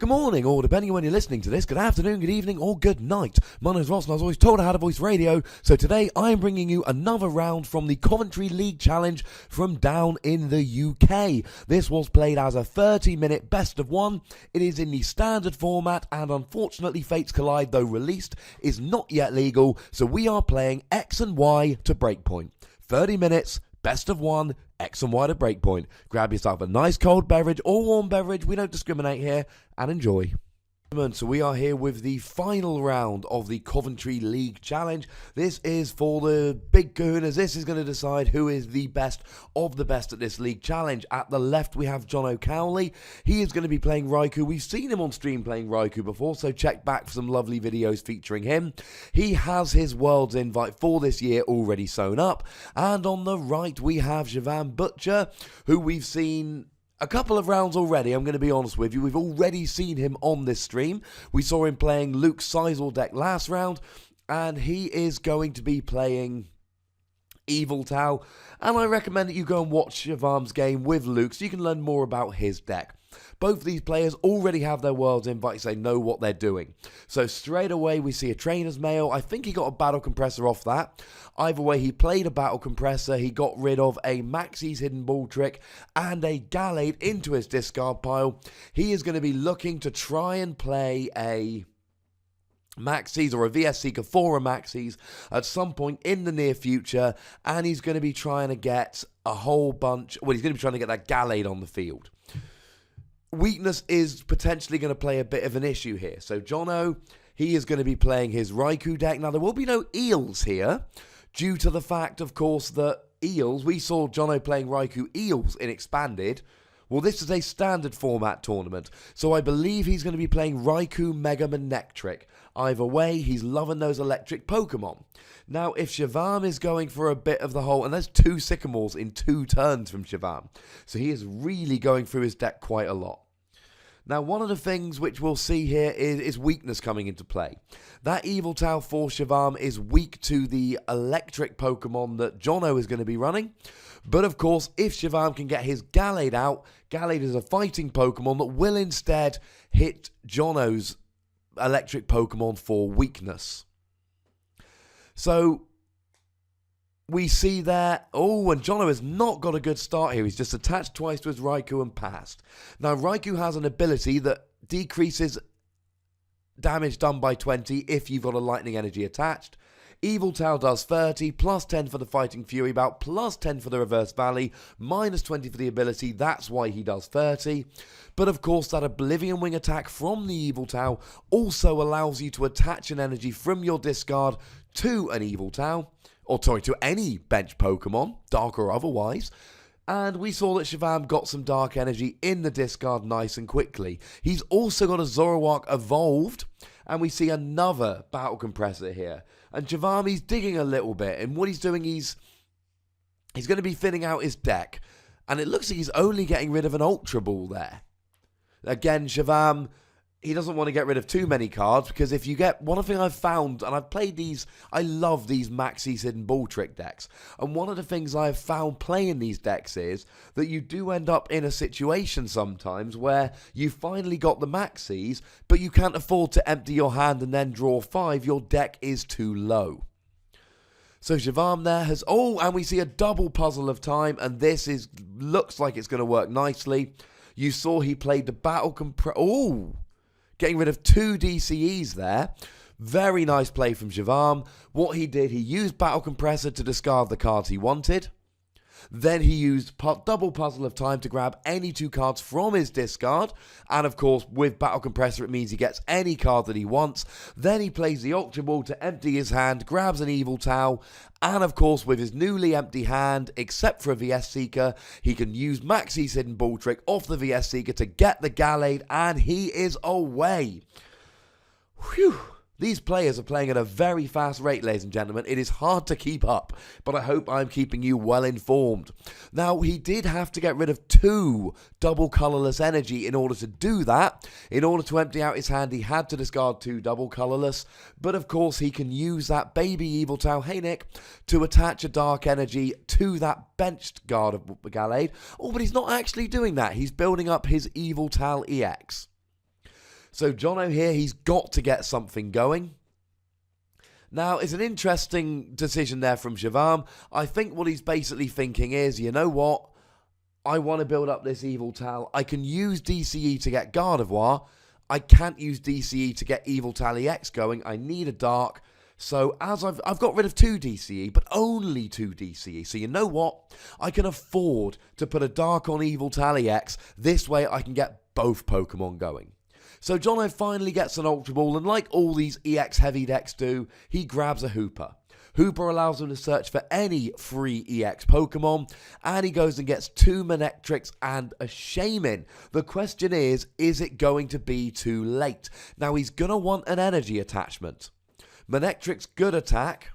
Good morning, or depending on when you're listening to this, good afternoon, good evening, or good night. My name is Ross, and I was always told I had a voice radio, so today I am bringing you another round from the Coventry League Challenge from down in the UK. This was played as a 30-minute best of one. It is in the standard format, and unfortunately Fates Collide, though released, is not yet legal, so we are playing X and Y to breakpoint. 30 minutes, best of one, X and Y to breakpoint. Grab yourself a nice cold beverage or warm beverage, we don't discriminate here, and enjoy. So we are here with the final round of the Coventry League Challenge. This is for the big kahunas. This is going to decide who is the best of the best at this league challenge. At the left we have John O'Cowley. He is going to be playing Raikou. We've seen him on stream playing Raikou before, so check back for some lovely videos featuring him. He has his Worlds invite for this year already sewn up. And on the right we have Javan Butcher, who we've seen a couple of rounds already. I'm going to be honest with you. We've already seen him on this stream. We saw him playing Luke Seisel deck last round, and he is going to be playing Yveltal. And I recommend that you go and watch Shavam's game with Luke so you can learn more about his deck. Both of these players already have their Worlds invites. They know what they're doing. So straight away we see a Trainer's Mail. I think he got a Battle Compressor off that. Either way, he played a Battle Compressor. He got rid of a Maxie's Hidden Ball Trick and a Gallade into his discard pile. He is going to be looking to try and play a Maxis or a VS Seeker for a Maxis at some point in the near future, and he's going to be trying to get a whole bunch, well, he's going to be trying to get that Gallade on the field. Weakness is potentially going to play a bit of an issue here. So Jono, he is going to be playing his Raikou deck. Now there will be no Eels here, due to the fact, of course, that Eels, we saw Jono playing Raikou Eels in Expanded. Well, this is a standard format tournament, so I believe he's going to be playing Raikou Mega Manectric. Either way, he's loving those electric Pokemon. Now, if Shavam is going for a bit of the whole, and there's 2 Sycamores in 2 turns from Shavam, so he is really going through his deck quite a lot. Now, one of the things which we'll see here is weakness coming into play. That Yveltal for Shavam is weak to the electric Pokemon that Jono is going to be running. But of course, if Shavam can get his Gallade out, Gallade is a fighting Pokemon that will instead hit Jono's electric Pokemon for weakness. So we see there, and Jono has not got a good start here. He's just attached twice to his Raikou and passed. Now, Raikou has an ability that decreases damage done by 20 if you've got a Lightning Energy attached. Yveltal does 30, plus 10 for the Fighting Fury Bout, plus 10 for the Reverse Valley, minus 20 for the ability. That's why he does 30. But of course, that Oblivion Wing attack from the Yveltal also allows you to attach an energy from your discard to an Yveltal, to any bench Pokemon, dark or otherwise. And we saw that Shavam got some dark energy in the discard nice and quickly. He's also got a Zoroark evolved, and we see another Battle Compressor here. And Shavam, he's digging a little bit, and what he's doing, he's going to be thinning out his deck. And it looks like he's only getting rid of an Ultra Ball there. Again, Shavam, he doesn't want to get rid of too many cards, because if you get, one thing I've found, and I've played these, I love these Maxie's Hidden Ball Trick decks, and one of the things I've found playing these decks is that you do end up in a situation sometimes where you finally got the Maxis, but you can't afford to empty your hand and then draw 5, your deck is too low. So Shavam there has, and we see a double Puzzle of Time, and this looks like it's going to work nicely. You saw he played the Battle Compressor, getting rid of 2 DCEs there. Very nice play from Shavam. What he did, he used Battle Compressor to discard the cards he wanted. Then he used double Puzzle of Time to grab any 2 cards from his discard. And of course, with Battle Compressor, it means he gets any card that he wants. Then he plays the Ultra Ball to empty his hand, grabs an Yveltal. And of course, with his newly empty hand, except for a VS Seeker, he can use Maxie's Hidden Ball Trick off the VS Seeker to get the Gallade, and he is away. Whew. These players are playing at a very fast rate, ladies and gentlemen. It is hard to keep up, but I hope I'm keeping you well informed. Now, he did have to get rid of 2 double colorless energy in order to do that. In order to empty out his hand, he had to discard 2 double colorless, but of course he can use that baby Yveltal, hey Nick, to attach a dark energy to that benched guard of Gallade. But he's not actually doing that. He's building up his Yveltal EX. So Jono here, he's got to get something going. Now, it's an interesting decision there from Shivam. I think what he's basically thinking is, you know what? I want to build up this Yveltal. I can use DCE to get Gardevoir. I can't use DCE to get Yveltal EX going. I need a Dark. So as I've got rid of 2 DCE, but only 2 DCE. So you know what? I can afford to put a Dark on Yveltal EX. This way I can get both Pokemon going. So Jono finally gets an Ultra Ball, and like all these EX heavy decks do, he grabs a Hooper. Hooper allows him to search for any free EX Pokemon, and he goes and gets 2 Manectrics and a Shaymin. The question is it going to be too late? Now he's going to want an energy attachment. Manectric's good attack.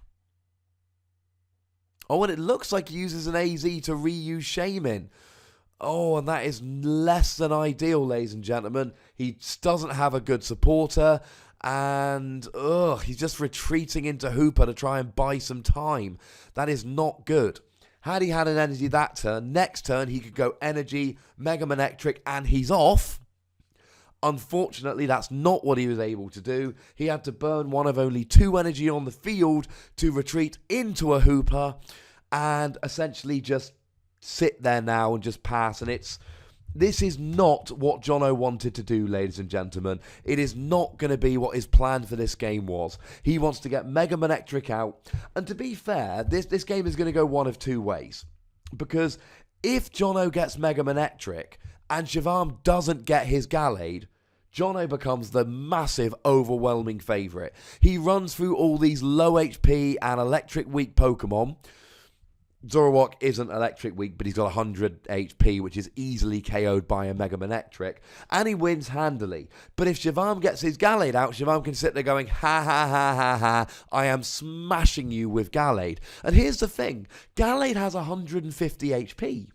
Oh, and it looks like he uses an AZ to reuse Shaymin. Oh, and that is less than ideal, ladies and gentlemen. He doesn't have a good supporter, and he's just retreating into Hooper to try and buy some time. That is not good. Had he had an energy that turn, next turn he could go energy, Mega Manectric, and he's off. Unfortunately, that's not what he was able to do. He had to burn one of only 2 energy on the field to retreat into a Hooper and essentially just sit there now and just pass. And this is not what Jono wanted to do, ladies and gentlemen. It is not going to be what his plan for this game was. He wants to get Mega Manectric out. And to be fair, this game is going to go one of 2 ways. Because if Jono gets Mega Manectric and Shivam doesn't get his Gallade, Jono becomes the massive, overwhelming favourite. He runs through all these low HP and electric weak Pokemon. Zoroark isn't electric weak, but he's got 100 HP, which is easily KO'd by a Mega Manectric, and he wins handily. But if Shivam gets his Gallade out, Shivam can sit there going, ha ha ha ha ha, I am smashing you with Gallade. And here's the thing, Gallade has 150 HP.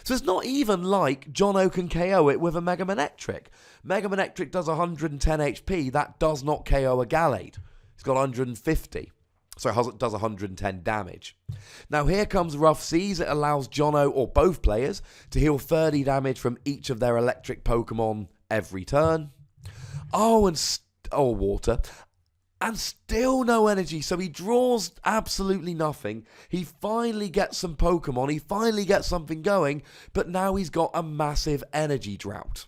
So it's not even like Jono can KO it with a Mega Manectric. Mega Manectric does 110 HP, that does not KO a Gallade. He's got 150. So it does 110 damage. Now here comes Rough Seas. It allows Jono, or both players, to heal 30 damage from each of their electric Pokemon every turn. Water. And still no energy, so he draws absolutely nothing. He finally gets some Pokemon, he finally gets something going, but now he's got a massive energy drought.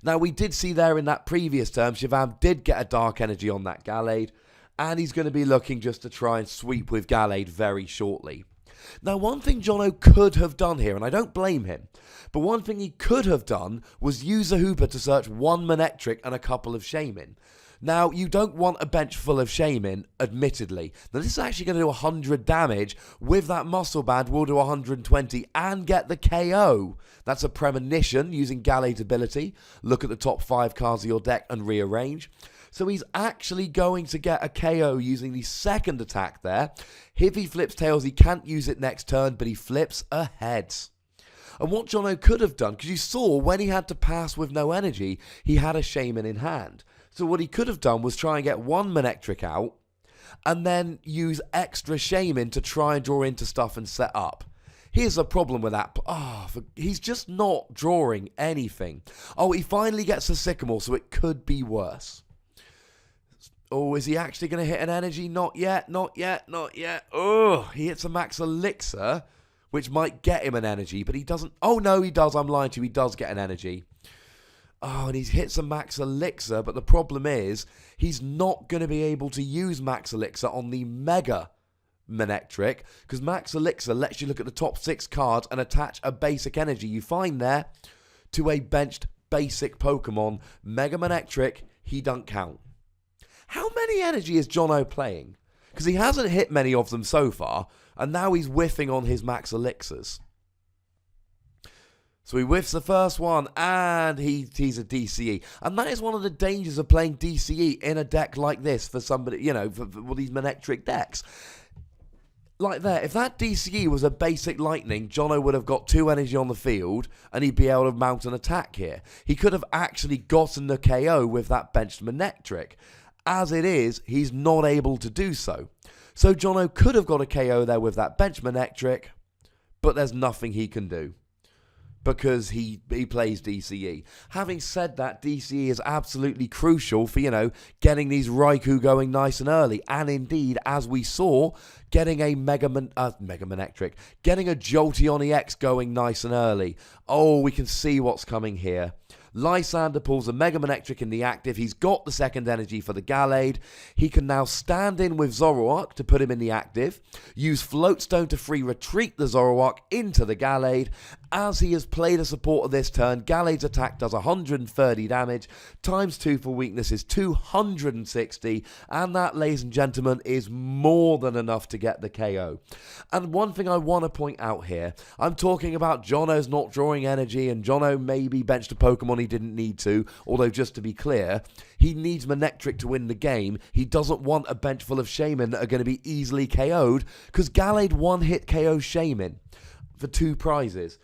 Now we did see there in that previous term, Shivam did get a Dark Energy on that Gallade, and he's going to be looking just to try and sweep with Gallade very shortly. Now, one thing Jono could have done here, and I don't blame him, but one thing he could have done was use a Hooper to search 1 Manectric and a couple of Shaymin. Now, you don't want a bench full of Shaymin, admittedly. Now, this is actually going to do 100 damage. With that Muscle Band, we'll do 120 and get the KO. That's a premonition using Gallade's ability. Look at the top 5 cards of your deck and rearrange. So he's actually going to get a KO using the second attack there. If he flips Tails, he can't use it next turn, but he flips a Heads. And what Jono could have done, because you saw when he had to pass with no energy, he had a Shaymin in hand. So what he could have done was try and get 1 Manectric out, and then use extra Shaymin to try and draw into stuff and set up. Here's the problem with that. He's just not drawing anything. He finally gets a Sycamore, so it could be worse. Oh, is he actually going to hit an energy? Not yet, not yet, not yet. He hits a Max Elixir, which might get him an energy, but he doesn't. Oh, no, he does. I'm lying to you. He does get an energy. And he hits a Max Elixir, but the problem is he's not going to be able to use Max Elixir on the Mega Manectric, because Max Elixir lets you look at the top 6 cards and attach a basic energy you find there to a benched basic Pokemon. Mega Manectric, he don't count. How many energy is Jono playing? Because he hasn't hit many of them so far, and now he's whiffing on his Max Elixirs. So he whiffs the first one, and he's a DCE. And that is one of the dangers of playing DCE in a deck like this for somebody, for these Manectric decks. Like that, if that DCE was a basic Lightning, Jono would have got 2 energy on the field, and he'd be able to mount an attack here. He could have actually gotten the KO with that benched Manectric. As it is, he's not able to do so. So Jono could have got a KO there with that bench Manectric, but there's nothing he can do. because he plays DCE. Having said that, DCE is absolutely crucial for, getting these Raikou going nice and early. And indeed, as we saw, getting a getting a Jolteon EX going nice and early. Oh, we can see what's coming here. Lysander pulls a Mega Manectric in the active. He's got the second energy for the Gallade. He can now stand in with Zoroark to put him in the active. Use Floatstone to free retreat the Zoroark into the Gallade. As he has played a supporter this turn, Gallade's attack does 130 damage. Times 2 for weakness is 260. And that, ladies and gentlemen, is more than enough to get the KO. And one thing I want to point out here, I'm talking about Jono's not drawing energy and Jono maybe benched a Pokemon he didn't need to, although just to be clear, he needs Manectric to win the game. He doesn't want a bench full of Shaymin that are going to be easily KO'd, because Gallade one-hit KO Shaymin for 2 prizes.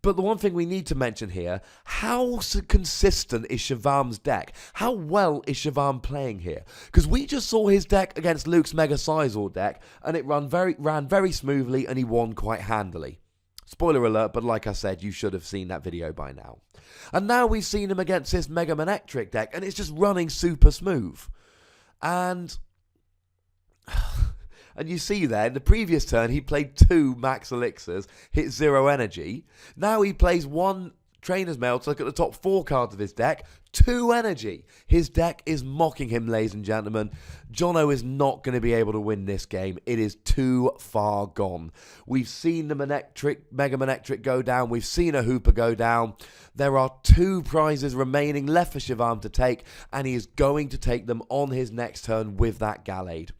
But the one thing we need to mention here, how consistent is Shavam's deck? How well is Shavam playing here? Because we just saw his deck against Luke's Mega Sizor deck, and it ran very smoothly, and he won quite handily. Spoiler alert, but like I said, you should have seen that video by now. And now we've seen him against this Mega Manectric deck, and it's just running super smooth. And you see there, in the previous turn, he played 2 Max Elixirs, hit 0 energy. Now he plays 1 Trainer's Mail to look at the top 4 cards of his deck, 2 energy. His deck is mocking him, ladies and gentlemen. Jono is not going to be able to win this game. It is too far gone. We've seen the Mega Manectric go down. We've seen a Hooper go down. There are 2 prizes remaining left for Shavam to take, and he is going to take them on his next turn with that Gallade.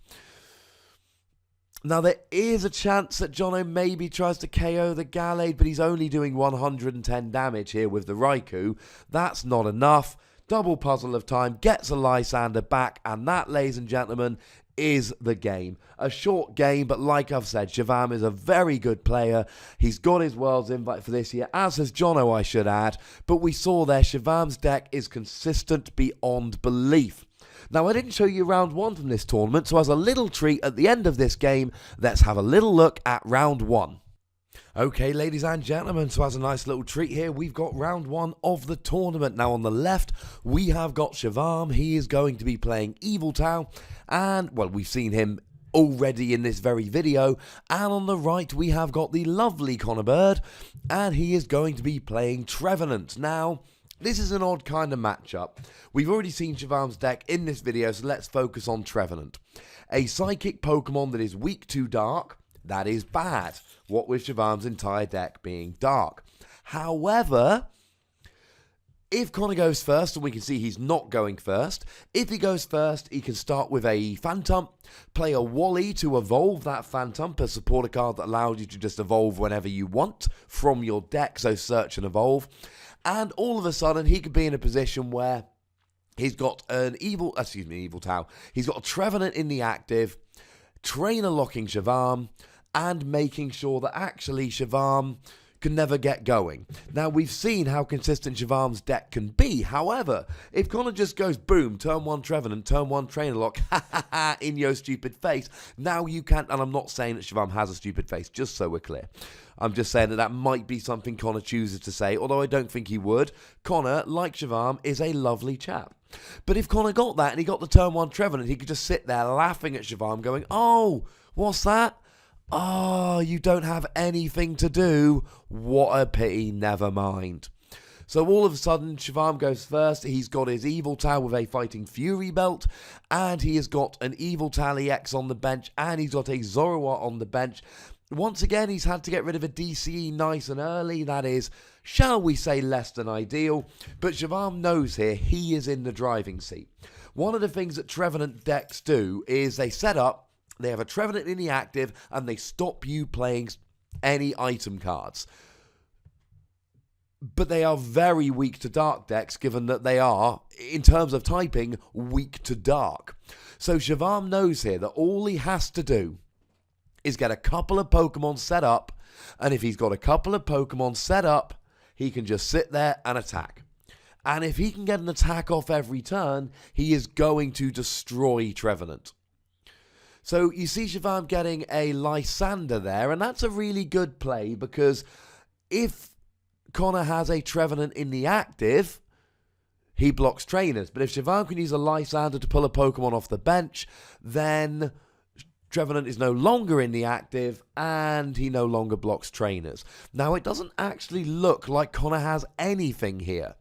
Now, there is a chance that Jono maybe tries to KO the Gallade, but he's only doing 110 damage here with the Raikou. That's not enough. Double puzzle of time, gets a Lysander back, and that, ladies and gentlemen, is the game. A short game, but like I've said, Shavam is a very good player. He's got his Worlds invite for this year, as has Jono, I should add. But we saw there, Shavam's deck is consistent beyond belief. Now, I didn't show you round 1 from this tournament, so as a little treat at the end of this game, let's have a little look at round 1. Okay, ladies and gentlemen, so as a nice little treat here, we've got round 1 of the tournament. Now, on the left, we have got Shavam. He is going to be playing Yveltal, and, well, we've seen him already in this very video. And on the right, we have got the lovely Connor Bird, and he is going to be playing Trevenant. Now, this is an odd kind of matchup. We've already seen Shavam's deck in this video, so let's focus on Trevenant. A psychic Pokemon that is weak to dark, that is bad. What with Shavam's entire deck being dark. However, if Connor goes first, and we can see he's not going first, if he goes first, he can start with a Phantom, play a Wally to evolve that Phantom, a supporter card that allows you to just evolve whenever you want from your deck, so search and evolve. And all of a sudden, he could be in a position where he's got an Yveltal. He's got a Trevenant in the active, trainer locking Shavam, and making sure that actually Shavam can never get going. Now, we've seen how consistent Shavam's deck can be. However, if Connor just goes, boom, turn 1 Trevenant, turn 1 trainer lock, ha ha ha, in your stupid face, now you can't, and I'm not saying that Shavam has a stupid face, just so we're clear. I'm just saying that might be something Connor chooses to say, although I don't think he would. Connor, like Shavam, is a lovely chap. But if Connor got that and he got the turn 1 Trevenant, he could just sit there laughing at Shavam going, oh, what's that? Oh, you don't have anything to do. What a pity, never mind. So all of a sudden, Shavam goes first. He's got his Yveltal with a Fighting Fury belt, and he has got an Yveltal EX on the bench, and he's got a Zoroark on the bench. Once again, he's had to get rid of a DCE nice and early. That is, shall we say, less than ideal. But Shavam knows here he is in the driving seat. One of the things that Trevenant decks do is they set up, they have a Trevenant in the active, and they stop you playing any item cards. But they are very weak to dark decks, given that they are, in terms of typing, weak to dark. So Shavam knows here that all he has to do is get a couple of Pokemon set up, and if he's got a couple of Pokemon set up, he can just sit there and attack. And if he can get an attack off every turn, he is going to destroy Trevenant. So you see Shavam getting a Lysander there, and that's a really good play, because if Connor has a Trevenant in the active, he blocks trainers. But if Siobhan can use a Lysander to pull a Pokemon off the bench, then Trevenant is no longer in the active and he no longer blocks trainers. Now, it doesn't actually look like Connor has anything here.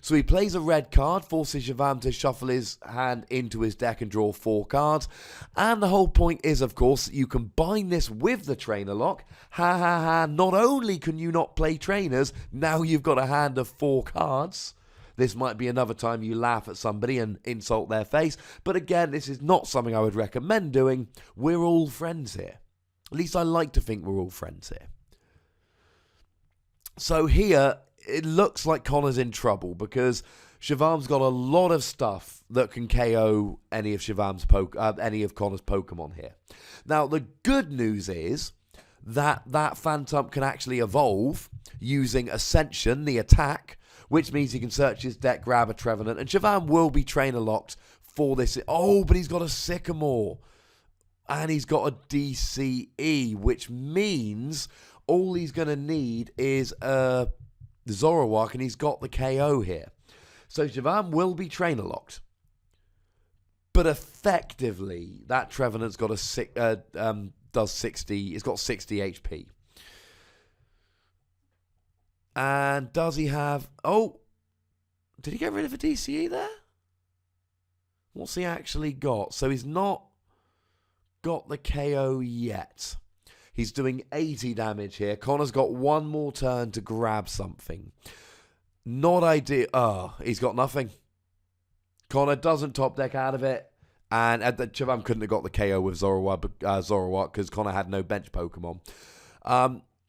So he plays a red card, forces Siobhan to shuffle his hand into his deck and draw 4 cards. And the whole point is, of course, you combine this with the trainer lock. Ha ha ha, not only can you not play trainers, now you've got a hand of 4 cards. This might be another time you laugh at somebody and insult their face. But again, this is not something I would recommend doing. We're all friends here. At least I like to think we're all friends here. So here, it looks like Connor's in trouble because Siobhan's got a lot of stuff that can KO any of Connor's Pokemon here. Now, the good news is that Phantump can actually evolve using Ascension, the attack, which means he can search his deck, grab a Trevenant, and Siobhan will be trainer locked for this. Oh, but he's got a Sycamore, and he's got a DCE, which means all he's going to need is a Zoroark, and he's got the KO here. So Siobhan will be trainer locked. But effectively, that Trevenant's got does 60, it's got 60 HP. And does he have... Oh, did he get rid of a DCE there? What's he actually got? So he's not got the KO yet. He's doing 80 damage here. Connor's got one more turn to grab something. Not ideal. Oh, he's got nothing. Connor doesn't top deck out of it. And Siobhan couldn't have got the KO with Zoroark because Connor had no bench Pokemon.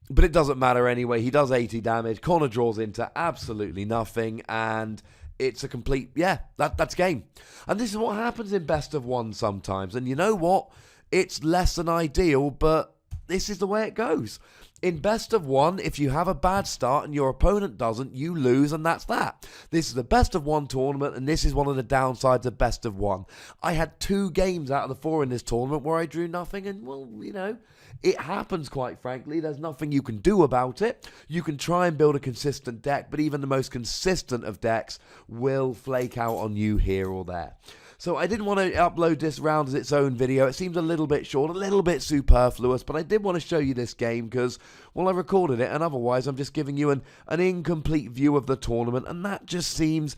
But it doesn't matter anyway. He does 80 damage. Connor draws into absolutely nothing. And it's a complete... Yeah, that's game. And this is what happens in best of one sometimes. And you know what? It's less than ideal, but this is the way it goes. In best of one, if you have a bad start and your opponent doesn't, you lose, and that's that. This is the best of one tournament, and this is one of the downsides of best of one. I had 2 games out of the 4 in this tournament where I drew nothing, and, well, you know, it happens, quite frankly. There's nothing you can do about it. You can try and build a consistent deck, but even the most consistent of decks will flake out on you here or there. So I didn't want to upload this round as its own video. It seems a little bit short, a little bit superfluous, but I did want to show you this game because, well, I recorded it, and otherwise I'm just giving you an incomplete view of the tournament, and that just seems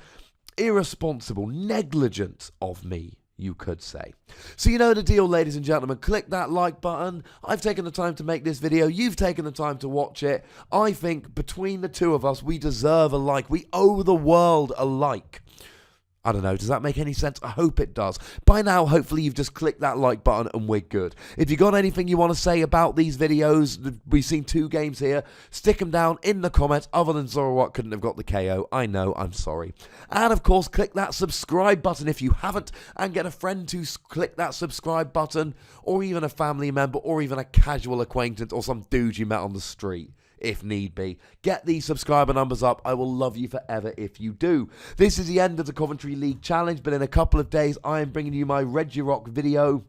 irresponsible, negligent of me, you could say. So you know the deal, ladies and gentlemen. Click that like button. I've taken the time to make this video. You've taken the time to watch it. I think between the two of us, we deserve a like. We owe the world a like. I don't know, does that make any sense? I hope it does. By now, hopefully you've just clicked that like button and we're good. If you got anything you want to say about these videos, we've seen 2 games here, stick them down in the comments. Other than Zoroark couldn't have got the KO. I know, I'm sorry. And of course, click that subscribe button if you haven't, and get a friend to click that subscribe button, or even a family member, or even a casual acquaintance, or some dude you met on the street, if need be. Get these subscriber numbers up. I will love you forever if you do. This is the end of the Coventry League Challenge, but in a couple of days, I am bringing you my Regirock video,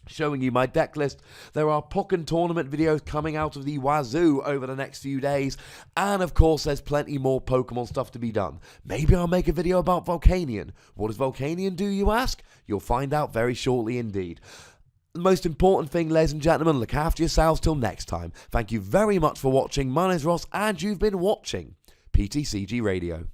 showing you my deck list. There are Pokken tournament videos coming out of the wazoo over the next few days. And of course, there's plenty more Pokemon stuff to be done. Maybe I'll make a video about Volcanion. What does Volcanion do, you ask? You'll find out very shortly indeed. The most important thing, ladies and gentlemen, look after yourselves till next time. Thank you very much for watching. My name is Ross, and you've been watching PTCG Radio.